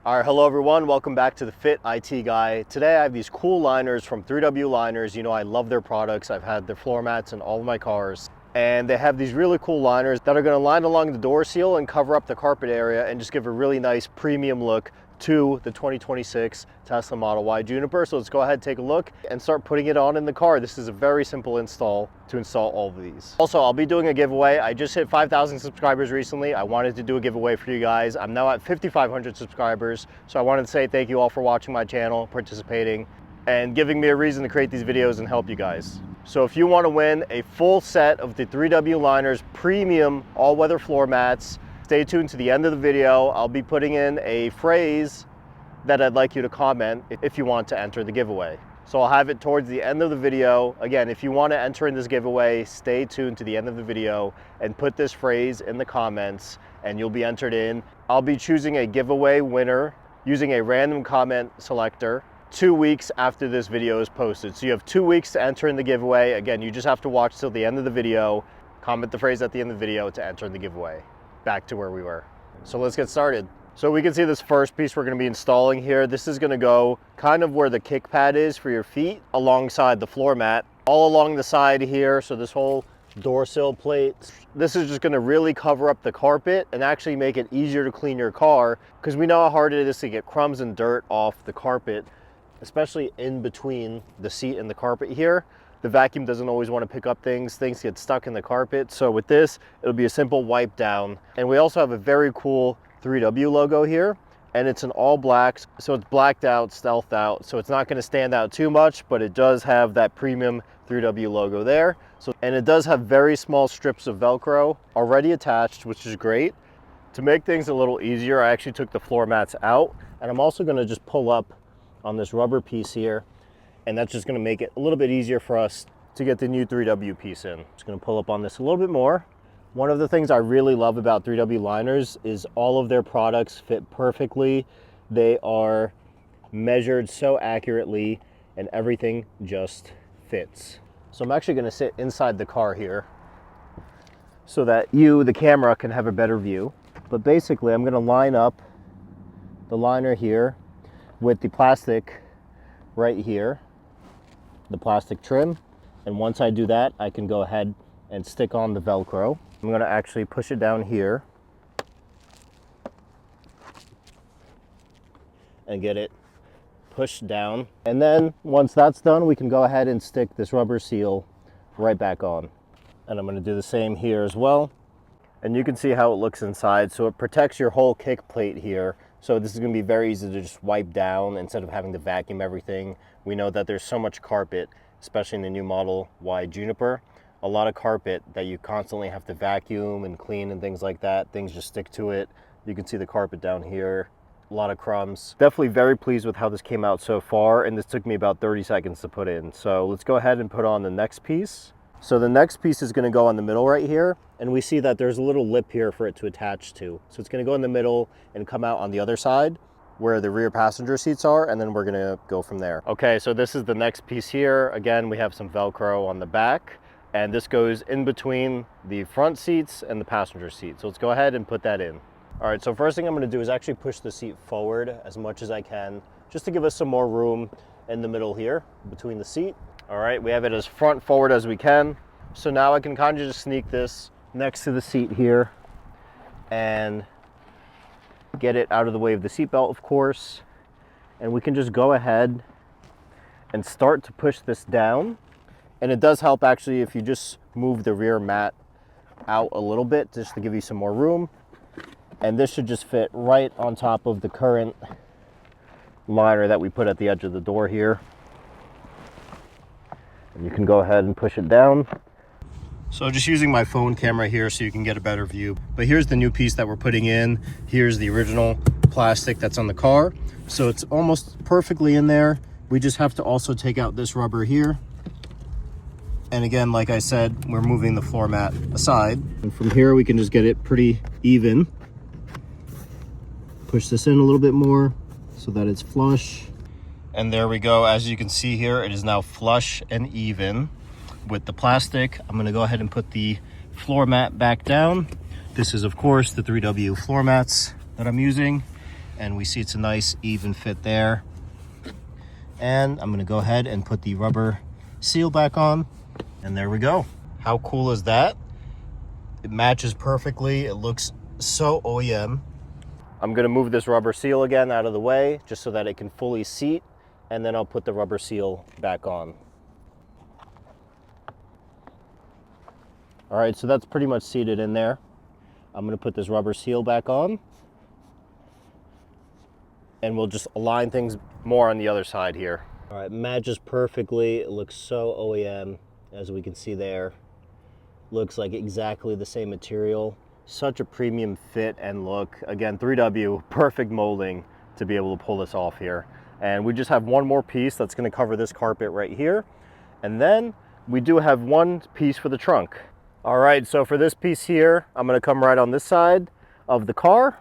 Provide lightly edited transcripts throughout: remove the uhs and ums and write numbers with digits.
All right, hello everyone. Welcome back to the FITITGUY. Today I have these cool liners from 3W Liners. You know, I love their products. I've had their floor mats in all of my cars. And they have these really cool liners that are going to line along the door seal and cover up the carpet area and just give a really nice premium look to the 2026 Tesla Model Y Juniper. So let's go ahead, take a look and start putting it on in the car. This is a very simple install to install all of these. Also, I'll be doing a giveaway. I just hit 5,000 subscribers recently. I wanted to do a giveaway for you guys. I'm now at 5,500 subscribers. So I wanted to say thank you all for watching my channel, participating, and giving me a reason to create these videos and help you guys. So if you want to win a full set of the 3W Liners premium all-weather floor mats, stay tuned to the end of the video. I'll be putting in a phrase that I'd like you to comment if you want to enter the giveaway. So I'll have it towards the end of the video. Again, if you want to enter in this giveaway, stay tuned to the end of the video and put this phrase in the comments and you'll be entered in. I'll be choosing a giveaway winner using a random comment selector 2 weeks after this video is posted. So you have 2 weeks to enter in the giveaway. Again, you just have to watch till the end of the video, comment the phrase at the end of the video to enter in the giveaway. Back to where we were. So let's get started. So we can see this first piece we're going to be installing here. This is going to go kind of where the kick pad is for your feet alongside the floor mat, all along the side here. So this whole door sill plate, this is just going to really cover up the carpet and actually make it easier to clean your car, because we know how hard it is to get crumbs and dirt off the carpet, especially in between the seat and the carpet here. The vacuum doesn't always want to pick up things get stuck in the carpet. So with this, it'll be a simple wipe down. And we also have a very cool 3W logo here, and it's an all black, so it's blacked out, stealthed out, so it's not going to stand out too much, but it does have that premium 3W logo there. So, and it does have very small strips of Velcro already attached, which is great. To make things a little easier, I actually took the floor mats out, and I'm also going to just pull up on this rubber piece here, and that's just going to make it a little bit easier for us to get the new 3W piece in. Just going to pull up on this a little bit more. One of the things I really love about 3W Liners is all of their products fit perfectly. They are measured so accurately and everything just fits. So I'm actually going to sit inside the car here so that you, the camera, can have a better view. But basically I'm going to line up the liner here with the plastic right here, the plastic trim. And once I do that, I can go ahead and stick on the Velcro. I'm going to actually push it down here and get it pushed down. And then once that's done, we can go ahead and stick this rubber seal right back on. And I'm going to do the same here as well. And you can see how it looks inside. So it protects your whole kick plate here. So this is going to be very easy to just wipe down instead of having to vacuum everything. We know that there's so much carpet, especially in the new Model Y Juniper. A lot of carpet that you constantly have to vacuum and clean and things like that. Things just stick to it. You can see the carpet down here, a lot of crumbs. Definitely very pleased with how this came out so far, and this took me about 30 seconds to put in. So let's go ahead and put on the next piece. So the next piece is going to go on the middle right here, and we see that there's a little lip here for it to attach to. So it's going to go in the middle and come out on the other side where the rear passenger seats are, and then we're going to go from there. Okay, so this is the next piece here. Again, we have some Velcro on the back, and this goes in between the front seats and the passenger seat. So let's go ahead and put that in. All right, so first thing I'm going to do is actually push the seat forward as much as I can, just to give us some more room in the middle here between the seat. All right, we have it as front forward as we can. So now I can kind of just sneak this next to the seat here and get it out of the way of the seatbelt, of course. And we can just go ahead and start to push this down. And it does help actually if you just move the rear mat out a little bit just to give you some more room. And this should just fit right on top of the current liner that we put at the edge of the door here. And you can go ahead and push it down. So just using my phone camera here so you can get a better view. But here's the new piece that we're putting in. Here's the original plastic that's on the car. So it's almost perfectly in there. We just have to also take out this rubber here. And again, like I said, we're moving the floor mat aside. And from here, we can just get it pretty even. Push this in a little bit more so that it's flush. And there we go. As you can see here, it is now flush and even with the plastic. I'm gonna go ahead and put the floor mat back down. This is, of course, the 3W floor mats that I'm using. and we see it's a nice even fit there. And I'm gonna go ahead and put the rubber seal back on, and there we go. How cool is that? It matches perfectly. It looks so OEM. I'm gonna move this rubber seal again out of the way just so that it can fully seat, and then I'll put the rubber seal back on. All right, so that's pretty much seated in there. I'm gonna put this rubber seal back on, and we'll just align things more on the other side here. All right, matches perfectly. It looks so OEM, as we can see there. Looks like exactly the same material. Such a premium fit and look. Again, 3W, perfect molding to be able to pull this off here. And we just have one more piece that's gonna cover this carpet right here. And then we do have one piece for the trunk. All right, so for this piece here, I'm gonna come right on this side of the car.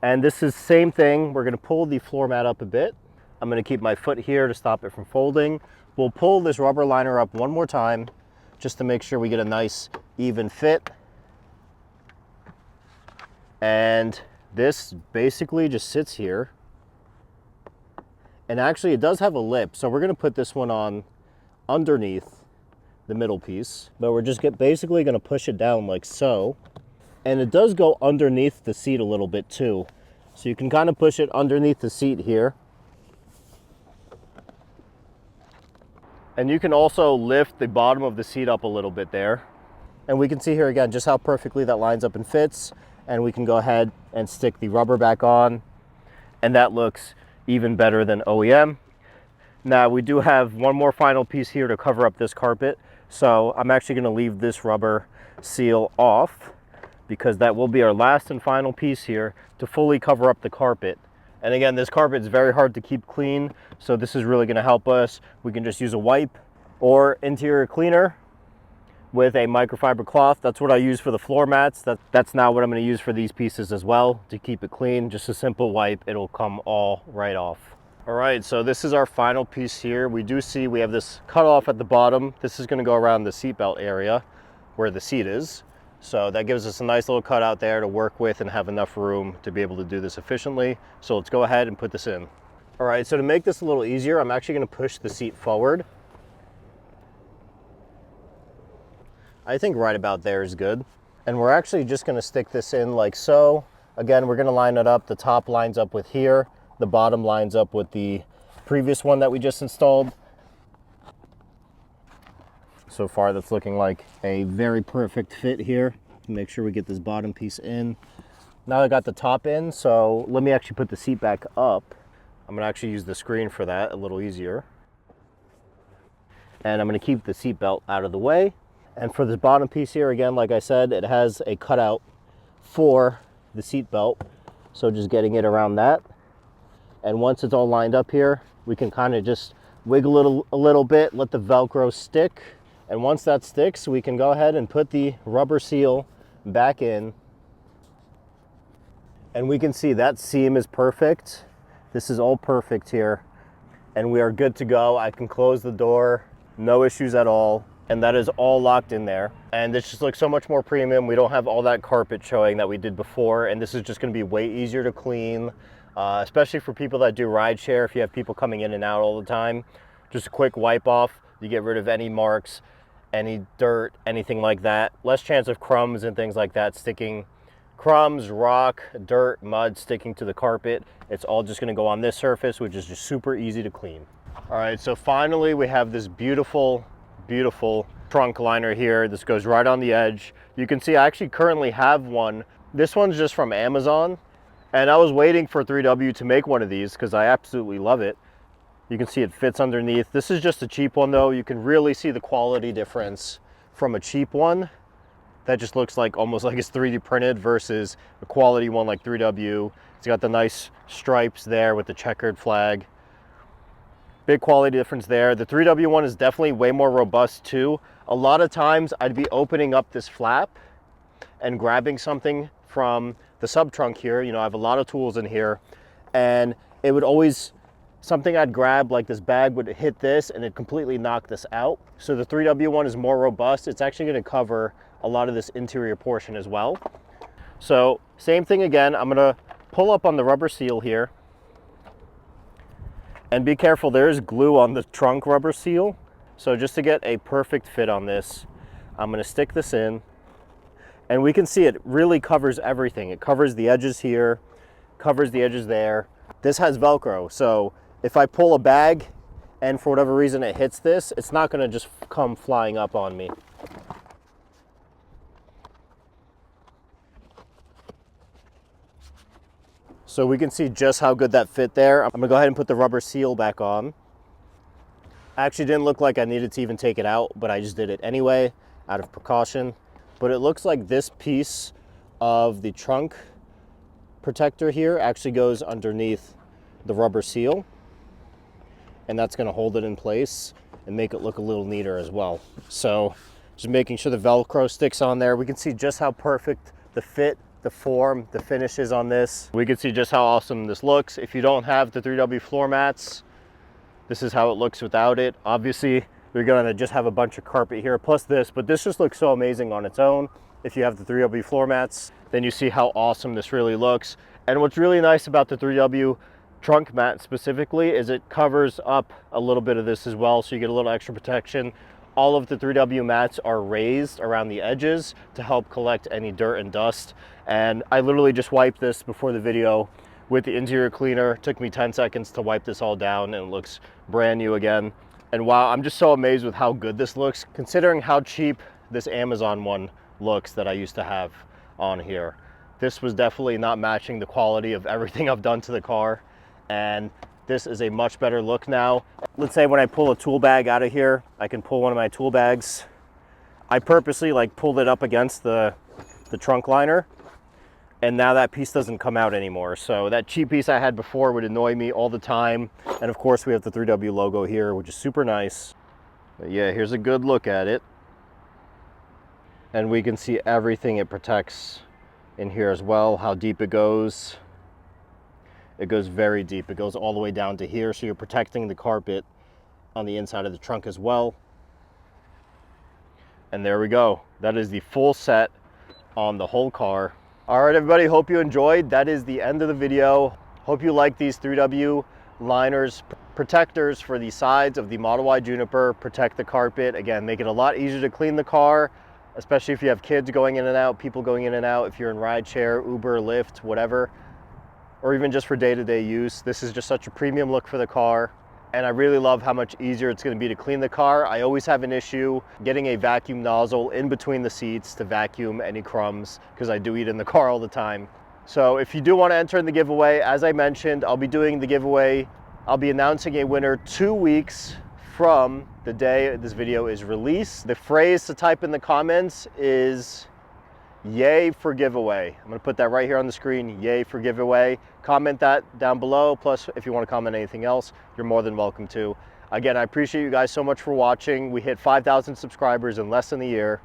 And this is same thing. We're gonna pull the floor mat up a bit. I'm gonna keep my foot here to stop it from folding. We'll pull this rubber liner up one more time just to make sure we get a nice even fit. And this basically just sits here. And actually it does have a lip, so we're gonna put this one on underneath the middle piece, but we're just basically gonna push it down like so. And it does go underneath the seat a little bit too. So you can kind of push it underneath the seat here. And you can also lift the bottom of the seat up a little bit there. And we can see here again just how perfectly that lines up and fits. And we can go ahead and stick the rubber back on. And that looks even better than OEM. Now we do have one more final piece here to cover up this carpet. So I'm actually gonna leave this rubber seal off because that will be our last and final piece here to fully cover up the carpet. And again, this carpet is very hard to keep clean, so this is really gonna help us. We can just use a wipe or interior cleaner with a microfiber cloth. That's what I use for the floor mats. That's now what I'm gonna use for these pieces as well to keep it clean. Just a simple wipe, it'll come all right off. All right, so this is our final piece here. We do see we have this cut off at the bottom. This is gonna go around the seat belt area where the seat is. So that gives us a nice little cutout there to work with and have enough room to be able to do this efficiently. So let's go ahead and put this in. All right, so to make this a little easier, I'm actually gonna push the seat forward. I think right about there is good. And we're actually just gonna stick this in like so. Again, we're gonna line it up. The top lines up with here. The bottom lines up with the previous one that we just installed. So far, that's looking like a very perfect fit here. Make sure we get this bottom piece in. Now I got the top in, so let me actually put the seat back up. I'm gonna actually use the screen for that, a little easier. And I'm gonna keep the seat belt out of the way. And for this bottom piece here, again, like I said, it has a cutout for the seat belt. So just getting it around that. And once it's all lined up here, we can kind of just wiggle it a little bit, let the Velcro stick. And once that sticks, we can go ahead and put the rubber seal back in. And we can see that seam is perfect. This is all perfect here. And we are good to go. I can close the door, no issues at all. And that is all locked in there. And this just looks so much more premium. We don't have all that carpet showing that we did before. And this is just gonna be way easier to clean. Especially for people that do ride share, if you have people coming in and out all the time, just a quick wipe off, you get rid of any marks, any dirt, anything like that. Less chance of crumbs and things like that sticking, crumbs, rock, dirt, mud sticking to the carpet. It's all just gonna go on this surface, which is just super easy to clean. All right, so finally we have this beautiful, beautiful trunk liner here. This goes right on the edge. You can see I actually currently have one. This one's just from Amazon. And I was waiting for 3W to make one of these because I absolutely love it. You can see it fits underneath. This is just a cheap one though. You can really see the quality difference from a cheap one that just looks like almost like it's 3D printed versus a quality one like 3W. It's got the nice stripes there with the checkered flag. Big quality difference there. The 3W one is definitely way more robust too. A lot of times I'd be opening up this flap and grabbing something from the sub trunk here. You know, I have a lot of tools in here, and it would always, something I'd grab like this bag would hit this and it completely knocked this out. So the 3W one is more robust. It's actually going to cover a lot of this interior portion as well. So same thing again, I'm going to pull up on the rubber seal here, And be careful, there is glue on the trunk rubber seal. So just to get a perfect fit on this, I'm gonna stick this in, and we can see it really covers everything. It covers the edges here, covers the edges there. This has Velcro, so if I pull a bag and for whatever reason it hits this, it's not gonna just come flying up on me. So we can see just how good that fit there. I'm gonna go ahead and put the rubber seal back on. Actually didn't look like I needed to even take it out, but I just did it anyway, out of precaution. But it looks like this piece of the trunk protector here actually goes underneath the rubber seal, and that's gonna hold it in place and make it look a little neater as well. So just making sure the Velcro sticks on there. We can see just how perfect the fit, the form, the finish is on this. We can see just how awesome this looks. If you don't have the 3W floor mats, this is how it looks without it. Obviously, we're gonna just have a bunch of carpet here plus this, but this just looks so amazing on its own. If you have the 3W floor mats, then you see how awesome this really looks. And what's really nice about the 3W trunk mat specifically is it covers up a little bit of this as well, so you get a little extra protection. All of the 3W mats are raised around the edges to help collect any dirt and dust. And I literally just wiped this before the video with the interior cleaner. It took me 10 seconds to wipe this all down, and it looks brand new again. And wow, I'm just so amazed with how good this looks, considering how cheap this Amazon one looks that I used to have on here. This was definitely not matching the quality of everything I've done to the car, and this is a much better look now. Let's say when I pull a tool bag out of here, I can pull one of my tool bags. I purposely pulled it up against the trunk liner, and now that piece doesn't come out anymore. So that cheap piece I had before would annoy me all the time. And of course we have the 3W logo here, which is super nice. But yeah, here's a good look at it. And we can see everything it protects in here as well, how deep it goes. It goes very deep. It goes all the way down to here, so you're protecting the carpet on the inside of the trunk as well. And there we go. That is the full set on the whole car. All right, everybody, hope you enjoyed. That is the end of the video. Hope you like these 3W liners, protectors for the sides of the Model Y Juniper, protect the carpet. Again, make it a lot easier to clean the car, especially if you have kids going in and out, people going in and out, if you're in rideshare, Uber, Lyft, whatever, or even just for day-to-day use. This is just such a premium look for the car. And I really love how much easier it's going to be to clean the car. I always have an issue getting a vacuum nozzle in between the seats to vacuum any crumbs, because I do eat in the car all the time. So if you do want to enter in the giveaway, as I mentioned, I'll be doing the giveaway. I'll be announcing a winner 2 weeks from the day this video is released. The phrase to type in the comments is "Yay for giveaway." I'm going to put that right here on the screen, "Yay for giveaway." Comment that down below. Plus, if you want to comment anything else, you're more than welcome to. Again, I appreciate you guys so much for watching. We hit 5,000 subscribers in less than a year,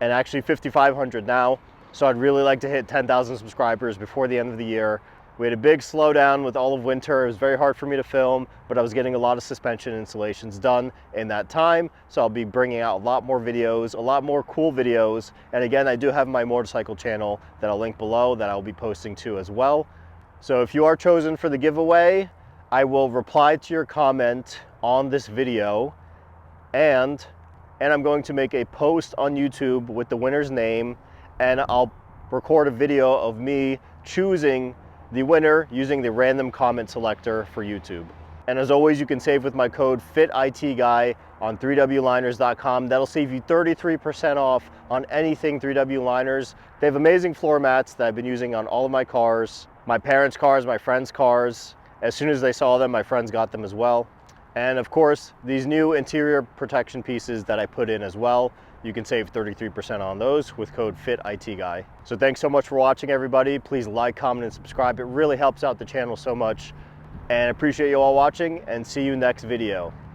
and actually 5,500 now. So I'd really like to hit 10,000 subscribers before the end of the year. We had a big slowdown with all of winter. It was very hard for me to film, but I was getting a lot of suspension installations done in that time. So I'll be bringing out a lot more videos, a lot more cool videos. And again, I do have my motorcycle channel that I'll link below that I'll be posting to as well. So if you are chosen for the giveaway, I will reply to your comment on this video, and I'm going to make a post on YouTube with the winner's name, and I'll record a video of me choosing the winner using the random comment selector for YouTube. And as always, you can save with my code FITITGUY on 3wliners.com. That'll save you 33% off on anything 3W liners. They have amazing floor mats that I've been using on all of my cars, my parents' cars, my friends' cars. As soon as they saw them, my friends got them as well. And of course, these new interior protection pieces that I put in as well, you can save 33% on those with code FITITGUY. So thanks so much for watching, everybody. Please like, comment, and subscribe. It really helps out the channel so much. And I appreciate you all watching, and see you next video.